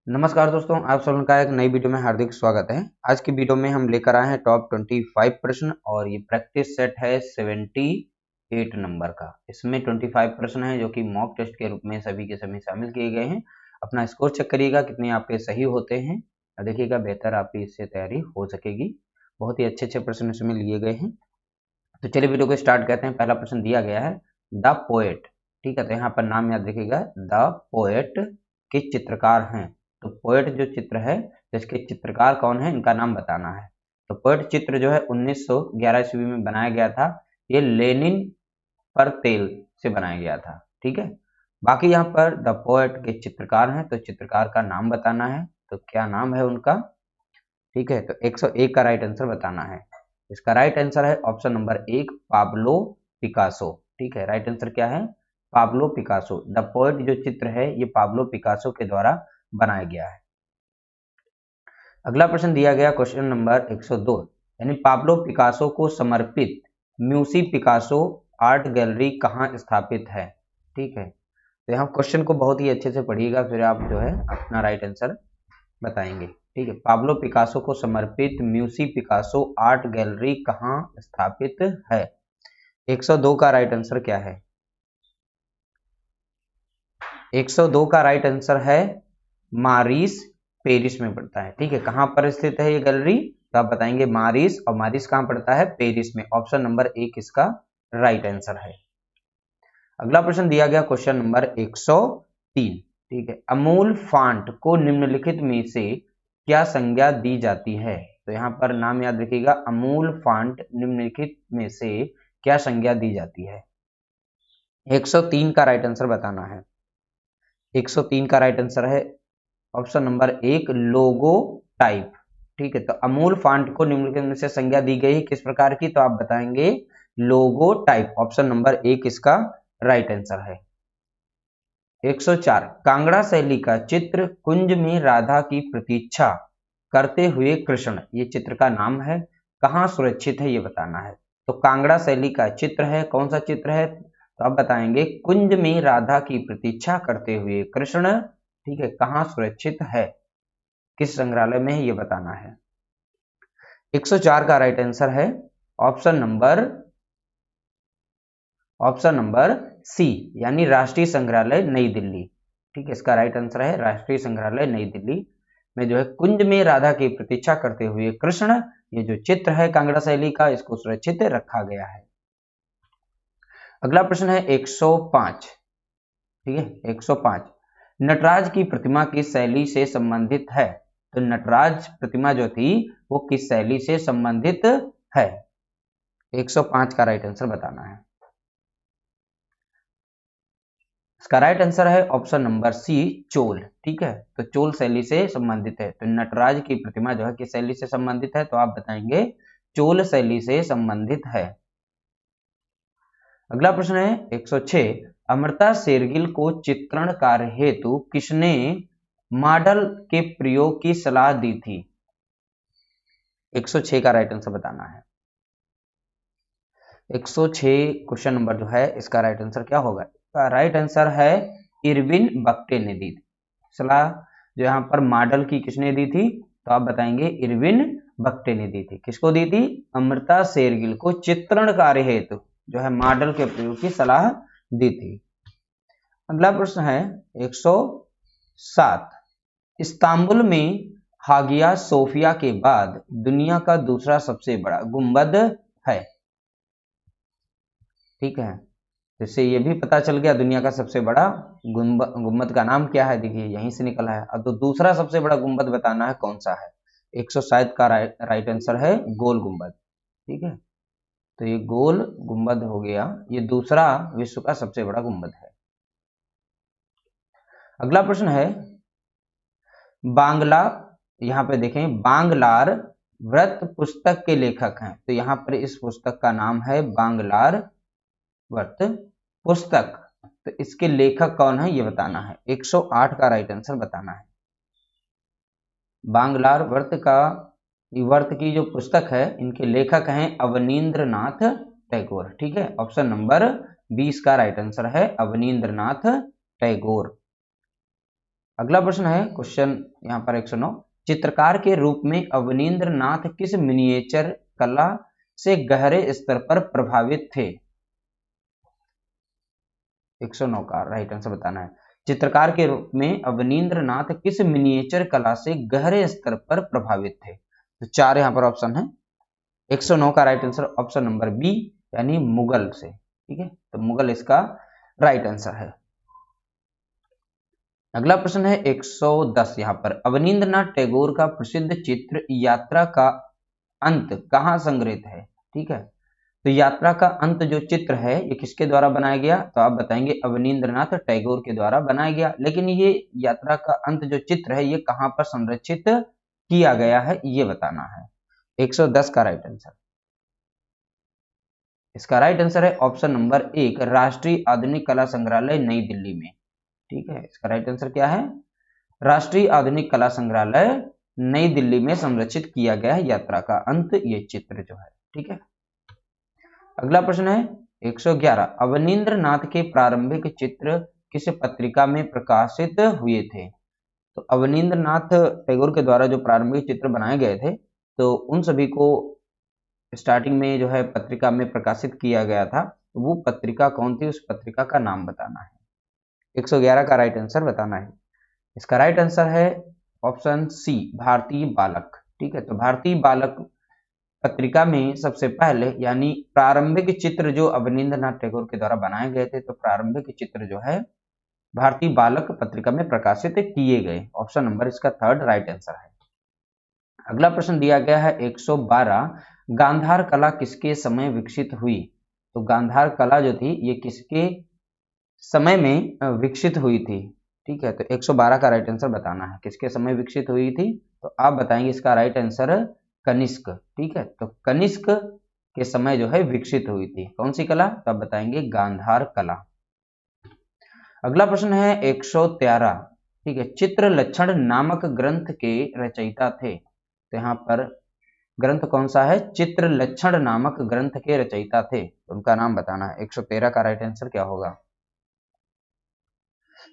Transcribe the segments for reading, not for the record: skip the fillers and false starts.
नमस्कार दोस्तों, आप सभी का एक नई वीडियो में हार्दिक स्वागत है। आज की वीडियो में हम लेकर आए हैं टॉप 25 प्रश्न और ये प्रैक्टिस सेट है 78 नंबर का। इसमें 25 प्रश्न है जो कि मॉक टेस्ट के रूप में सभी के सभी शामिल किए गए हैं। अपना स्कोर चेक करिएगा कितने आपके सही होते हैं और देखिएगा बेहतर आपकी इससे तैयारी हो सकेगी। बहुत ही अच्छे प्रश्न इसमें लिए गए हैं। तो चलिए वीडियो को स्टार्ट करते हैं। पहला प्रश्न दिया गया है द पोएट। ठीक है, तो यहाँ पर नाम याद रखिएगा। द पोएट के चित्रकार हैं। तो पोएट जो चित्र है इसके चित्रकार कौन है, इनका नाम बताना है। तो पोएट चित्र जो है 1911 ईस्वी में बनाया गया था। ये लेनिन पर तेल से बनाया गया था। ठीक है, बाकी यहाँ पर द पोएट के चित्रकार हैं तो चित्रकार का नाम बताना है। तो क्या नाम है उनका? ठीक है, तो 101 का राइट आंसर बताना है। इसका राइट आंसर है ऑप्शन नंबर 1 पाब्लो पिकासो। ठीक है, राइट आंसर क्या है? Pablo Picasso. द पोएट जो चित्र है ये पाब्लो पिकासो के द्वारा बनाया गया है। अगला प्रश्न दिया गया क्वेश्चन नंबर 102, यानी पाब्लो पिकासो को समर्पित म्यूसी पिकासो आर्ट गैलरी कहाँ स्थापित है? ठीक है, तो यहाँ क्वेश्चन को बहुत ही अच्छे से पढ़िएगा, फिर आप जो है अपना राइट आंसर बताएंगे। ठीक है, पाब्लो पिकासो को समर्पित म्यूसी पिकासो आर्ट गैलरी कहाँ स्थापित है? 102 का राइट आंसर क्या है? 102 का राइट आंसर है मारिस, पेरिस में पड़ता है। ठीक है, कहां पर स्थित है ये गैलरी? तो आप बताएंगे मारिस, और मारिस कहां पड़ता है? पेरिस में। ऑप्शन नंबर 1 इसका राइट आंसर है। अगला प्रश्न दिया गया क्वेश्चन नंबर 103। ठीक है, अमूल फांट को निम्नलिखित में से क्या संज्ञा दी जाती है? तो यहाँ पर नाम याद रखिएगा। अमूल फांट निम्नलिखित में से क्या संज्ञा दी जाती है? 103 का राइट आंसर बताना है। 103 का राइट आंसर है ऑप्शन नंबर 1 लोगो टाइप। ठीक है, तो अमूल फांट को निम्नलिखित में से संज्ञा दी गई किस प्रकार की? तो आप बताएंगे लोगो टाइप। ऑप्शन नंबर 1 इसका राइट आंसर है। 104 कांगड़ा शैली का चित्र कुंज में राधा की प्रतीक्षा करते हुए कृष्ण, ये चित्र का नाम है। कहाँ सुरक्षित है ये बताना है। तो कांगड़ा शैली का चित्र है, कौन सा चित्र है? तो आप बताएंगे कुंज में राधा की प्रतीक्षा करते हुए कृष्ण। ठीक है, कहाँ सुरक्षित है, किस संग्रहालय में है ये बताना है। 104 का राइट आंसर है ऑप्शन नंबर सी, यानी राष्ट्रीय संग्रहालय नई दिल्ली। ठीक है, इसका राइट आंसर है राष्ट्रीय संग्रहालय नई दिल्ली में जो है कुंज में राधा की प्रतीक्षा करते हुए कृष्ण, ये जो चित्र है कांगड़ा शैली का, इसको सुरक्षित रखा गया है। अगला प्रश्न है 105। ठीक है, 105 नटराज की प्रतिमा किस शैली से संबंधित है? तो नटराज प्रतिमा जो थी वो किस शैली से संबंधित है? 105 का राइट आंसर बताना है। इसका राइट आंसर है ऑप्शन नंबर सी चोल। ठीक है, तो चोल शैली से संबंधित है। तो नटराज की प्रतिमा जो है किस शैली से संबंधित है? तो आप बताएंगे चोल शैली से संबंधित है। अगला प्रश्न है 106 अमृता शेरगिल को चित्रण कार्य हेतु किसने मॉडल के प्रयोग की सलाह दी थी? 106 का राइट आंसर बताना है। 106 क्वेश्चन नंबर जो है इसका राइट आंसर क्या होगा? इसका राइट आंसर है इरविन बख्टे ने दी थी सलाह। जो यहाँ पर मॉडल की किसने दी थी? तो आप बताएंगे इरविन बख्टे ने दी थी। किसको दी थी? अमृता शेरगिल को चित्रण कार्य हेतु जो है मॉडल के प्रयोग की सलाह दी थी। अगला प्रश्न है 107 इस्तांबुल में हागिया सोफिया के बाद दुनिया का दूसरा सबसे बड़ा गुंबद है। ठीक है, इससे ये भी पता चल गया दुनिया का सबसे बड़ा गुंबद का नाम क्या है। देखिए यहीं से निकला है। अब तो दूसरा सबसे बड़ा गुंबद बताना है कौन सा है। 107 का राइट आंसर है गोल गुंबद। ठीक है, तो ये गोल गुंबद हो गया, ये दूसरा विश्व का सबसे बड़ा गुंबद है। अगला प्रश्न है बांग्ला, यहाँ पे देखें बांग्लार व्रत पुस्तक के लेखक हैं। तो यहाँ पर इस पुस्तक का नाम है बांग्लार व्रत पुस्तक। तो इसके लेखक कौन है ये बताना है। 108 का राइट आंसर बताना है। बांग्लार व्रत की जो पुस्तक है इनके लेखक हैं अवनींद्रनाथ टैगोर। ठीक है, ऑप्शन नंबर 20 का राइट आंसर है अवनींद्रनाथ टैगोर। अगला प्रश्न है क्वेश्चन यहाँ पर 109, चित्रकार के रूप में अवनींद्र नाथ किस मिनिएचर कला से गहरे स्तर पर प्रभावित थे? 109 का राइट आंसर बताना है। चित्रकार के रूप में अवनींद्र नाथ किस मिनिएचर कला से गहरे स्तर पर प्रभावित थे? तो 4 यहाँ पर ऑप्शन है। 109 का right answer option number B यानी मुगल से। ठीक है, तो मुगल इसका राइट आंसर है। अगला प्रश्न है 110, यहाँ पर अवनींद्रनाथ टैगोर का प्रसिद्ध चित्र यात्रा का अंत कहाँ संग्रहित है? ठीक है, तो यात्रा का अंत जो चित्र है ये किसके द्वारा बनाया गया? तो आप बताएंगे अवनींद्रनाथ टैगोर के द्वारा बनाया गया। लेकिन ये यात्रा का अंत जो चित्र है ये कहाँ पर संरक्षित किया गया है ये बताना है। 110 का राइट आंसर, इसका राइट आंसर है ऑप्शन नंबर 1 राष्ट्रीय आधुनिक कला संग्रहालय नई दिल्ली में। ठीक है, इसका राइट आंसर क्या है? राष्ट्रीय आधुनिक कला संग्रहालय नई दिल्ली में संरक्षित किया गया है यात्रा का अंत ये चित्र जो है। ठीक है, अगला प्रश्न है 111, अवनींद्र नाथ के प्रारंभिक चित्र किस पत्रिका में प्रकाशित हुए थे? तो अवनींद्र नाथ टैगोर के द्वारा जो प्रारंभिक चित्र बनाए गए थे तो उन सभी को स्टार्टिंग में जो है पत्रिका में प्रकाशित किया गया था। वो पत्रिका कौन थी? उस पत्रिका का नाम बताना है। 111 का राइट आंसर बताना है। इसका राइट आंसर है ऑप्शन सी भारतीय बालक। ठीक है, तो भारतीय बालक पत्रिका में सबसे पहले यानी प्रारंभिक चित्र जो अवनींद्र नाथ टैगोर के द्वारा बनाए गए थे तो प्रारंभिक चित्र जो है भारतीय बालक पत्रिका में प्रकाशित किए गए। ऑप्शन नंबर इसका 3 राइट आंसर है। अगला प्रश्न दिया गया है 112, गांधार कला किसके समय विकसित हुई? तो गांधार कला जो थी ये किसके समय में विकसित हुई थी? ठीक है, तो 112 का राइट आंसर बताना है। किसके समय विकसित हुई थी? तो आप बताएंगे इसका राइट आंसर कनिष्क। ठीक है, तो कनिष्क के समय जो है विकसित हुई थी कौन सी कला? तो आप बताएंगे गांधार कला। अगला प्रश्न है 113, ठीक है, चित्र लक्षण नामक ग्रंथ के रचयिता थे। तो यहाँ पर ग्रंथ कौन सा है? चित्र लक्षण नामक ग्रंथ के रचयिता थे, तो उनका नाम बताना है। 113 का राइट आंसर क्या होगा?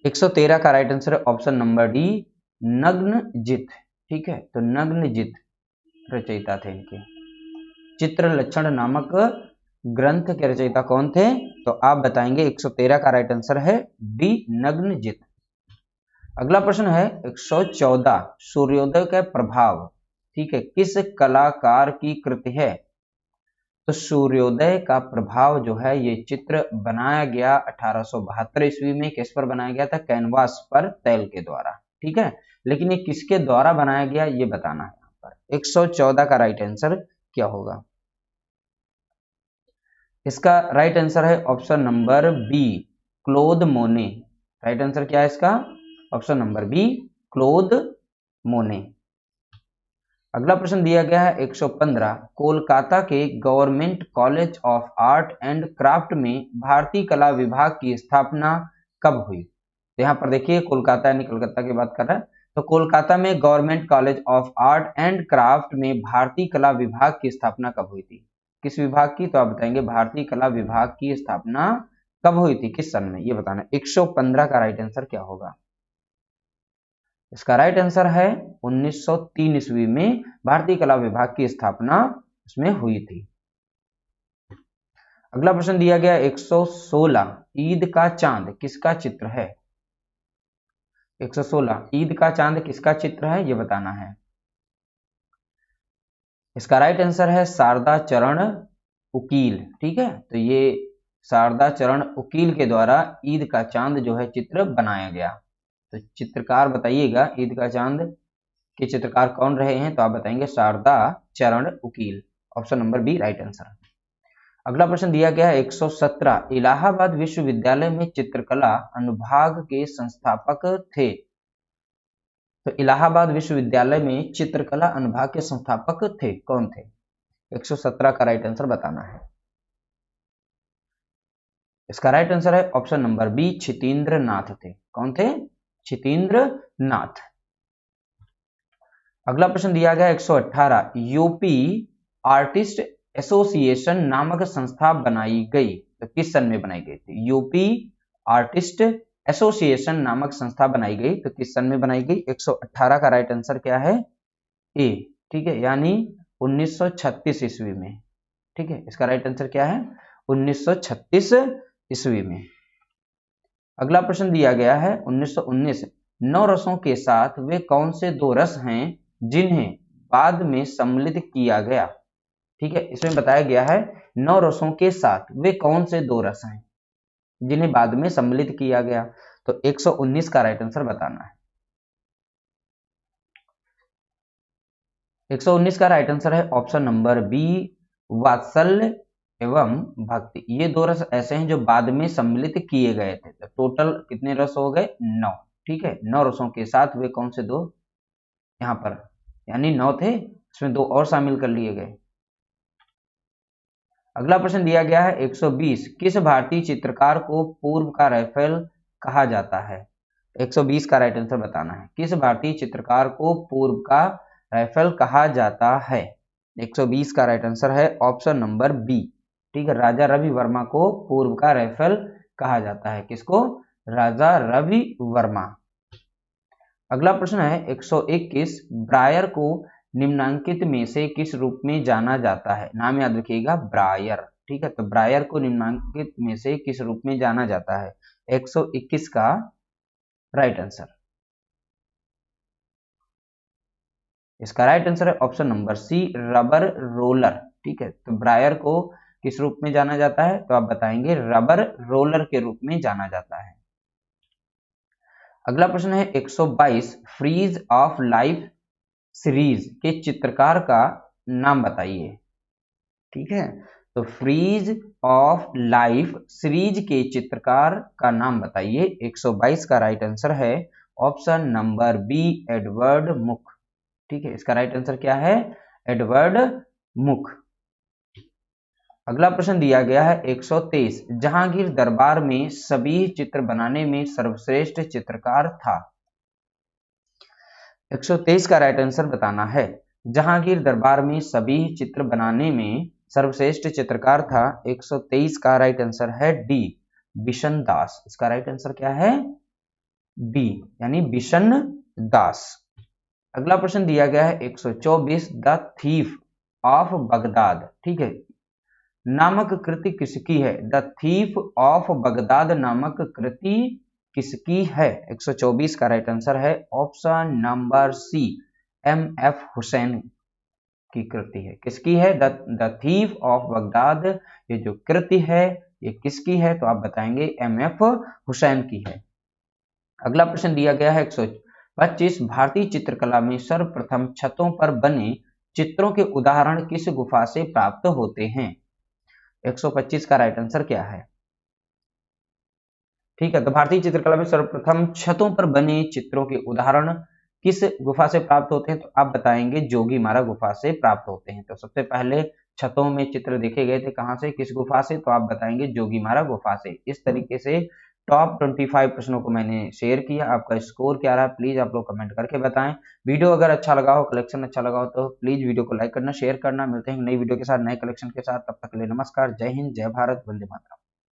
113 का राइट आंसर है ऑप्शन नंबर डी नग्नजित। ठीक है, तो नग्नजित रचयिता थे इनके। चित्र लक्षण नामक ग्रंथ के रचयिता कौन थे? तो आप बताएंगे 113 का राइट आंसर है डी नग्नजित। अगला प्रश्न है 114, सूर्योदय का प्रभाव, ठीक है, किस कलाकार की कृति है? तो सूर्योदय का प्रभाव जो है ये चित्र बनाया गया 1872 ईस्वी में। किस पर बनाया गया था? कैनवास पर तैल के द्वारा। ठीक है, लेकिन ये किसके द्वारा बनाया गया ये बताना है। यहाँ पर 114 का राइट आंसर क्या होगा? इसका राइट आंसर है ऑप्शन नंबर बी क्लोद मोने। राइट आंसर क्या है इसका? ऑप्शन नंबर बी क्लोद मोने। अगला प्रश्न दिया गया है 115, कोलकाता के government college of art and craft में भारतीय कला विभाग की स्थापना कब हुई? तो यहाँ पर देखिए कोलकाता यानी कोलकाता की बात कर रहा है, तो कोलकाता में government college of art and craft में भारतीय कला विभाग की स्थापना कब हुई थी? किस विभाग की? तो आप बताएंगे भारतीय कला विभाग की स्थापना कब हुई थी, किस सन में, ये बताना। 115 का राइट आंसर क्या होगा? इसका राइट आंसर है 1903 ईस्वी में भारतीय कला विभाग की स्थापना उसमें हुई थी। अगला प्रश्न दिया गया 116, ईद का चांद किसका चित्र है? 116, ईद का चांद किसका चित्र है ये बताना है। इसका राइट आंसर है शारदा चरण उकील। ठीक है, तो ये शारदा चरण उकील के द्वारा ईद का चांद जो है चित्र बनाया गया। तो चित्रकार बताइएगा ईद का चांद के चित्रकार कौन रहे हैं? तो आप बताएंगे Sharda Charan Ukil. Option number B right answer. अगला प्रश्न दिया गया है 117, इलाहाबाद विश्वविद्यालय में चित्रकला अनुभाग के संस्थापक थे। तो इलाहाबाद विश्वविद्यालय में चित्रकला अनुभाग के संस्थापक थे, कौन थे? 117 का राइट आंसर बताना है। इसका राइट आंसर है ऑप्शन नंबर बी क्षितेंद्र नाथ थे। कौन थे? क्षितेंद्र नाथ। अगला प्रश्न दिया गया 118, यूपी आर्टिस्ट एसोसिएशन नामक संस्था बनाई गई, तो किस सन में बनाई गई थी? यूपी आर्टिस्ट एसोसिएशन नामक संस्था बनाई गई? तो किस सन में बनाई गई? 118 का राइट आंसर क्या है? ए। ठीक है, यानी 1936 ईस्वी में। ठीक है, इसका राइट आंसर क्या है? 1936 ईस्वी में। अगला प्रश्न दिया गया है 1919, 9 रसों के साथ वे कौन से 2 रस हैं जिन्हें बाद में सम्मिलित किया गया? ठीक है, इसमें बताया गया है 9 रसों के साथ वे कौन से 2 रस हैं जिन्हें बाद में सम्मिलित किया गया? तो 119 का राइट आंसर बताना है। 119 का राइट आंसर है ऑप्शन नंबर बी, वात्सल्य एवं भक्ति। ये 2 रस ऐसे हैं जो बाद में सम्मिलित किए गए थे। तो टोटल कितने रस हो गए? 9। ठीक है, 9 रसों के साथ वे कौन से 2? यहाँ पर यानी 9 थे, इसमें 2 और शामिल कर लिए गए। अगला प्रश्न दिया गया है 120, किस भारतीय चित्रकार को पूर्व का रैफेल कहा जाता है? 120 का राइट आंसर बताना है। किस भारतीय चित्रकार को पूर्व का रैफेल कहा जाता है? 120 का राइट आंसर है ऑप्शन नंबर बी। ठीक है, राजा रवि वर्मा को पूर्व का रैफेल कहा जाता है। किसको? राजा रवि वर्मा। अगला प्रश्न है 121, ब्रायर को निम्नांकित में से किस रूप में जाना जाता है? नाम याद रखिएगा, ब्रायर। ठीक है, तो ब्रायर को निम्नांकित में से किस रूप में जाना जाता है? 121 का राइट आंसर। इसका राइट आंसर है option number C, rubber roller. ठीक है, तो ब्रायर को किस रूप में जाना जाता है? तो आप बताएंगे रबर रोलर के रूप में जाना जाता है। अगला प्रश्न है 122, फ्रीज ऑफ लाइफ सीरीज के चित्रकार का नाम बताइए। ठीक है, तो फ्रीज ऑफ लाइफ सीरीज के चित्रकार का नाम बताइए। 122 का राइट आंसर है ऑप्शन नंबर बी, एडवर्ड मुक। ठीक है, इसका राइट आंसर क्या है? एडवर्ड मुक। अगला प्रश्न दिया गया है 123, जहांगीर दरबार में सभी चित्र बनाने में सर्वश्रेष्ठ चित्रकार था। 123 का राइट आंसर बताना है। जहांगीर दरबार में सभी चित्र बनाने में सर्वश्रेष्ठ चित्रकार था। 123 का राइट आंसर है डी, बिशन दास। इसका राइट आंसर क्या है? बी, यानी बिशन दास। अगला प्रश्न दिया गया है 124, द थीफ ऑफ बगदाद। ठीक है, नामक कृति किसकी है? द थीफ ऑफ बगदाद नामक कृति किसकी है? 124 का राइट आंसर है option number C, M F. Hussain की कृति है। किसकी है? The thief of Baghdad. ये जो कृति है ये किसकी है? तो आप बताएंगे एम.एफ. हुसैन की है। अगला प्रश्न दिया गया है 125, भारतीय चित्रकला में सर्वप्रथम छतों पर बने चित्रों के उदाहरण किस गुफा से प्राप्त होते हैं? 125 का राइट आंसर क्या है? ठीक है, तो भारतीय चित्रकला में सर्वप्रथम छतों पर बने चित्रों के उदाहरण किस गुफा से प्राप्त होते हैं? तो आप बताएंगे जोगीमारा गुफा से प्राप्त होते हैं। तो सबसे पहले छतों में चित्र देखे गए थे, कहां से, किस गुफा से? तो आप बताएंगे जोगीमारा गुफा से। इस तरीके से टॉप 25 प्रश्नों को मैंने शेयर किया। आपका स्कोर क्या रहा प्लीज आप लोग कमेंट करके बताएं। वीडियो अगर अच्छा लगा हो, कलेक्शन अच्छा लगा हो तो प्लीज वीडियो को लाइक करना, शेयर करना। मिलते हैं नई वीडियो के साथ, नए कलेक्शन के साथ। तब तक के लिए नमस्कार, जय हिंद, जय भारत, वंदे मातरम।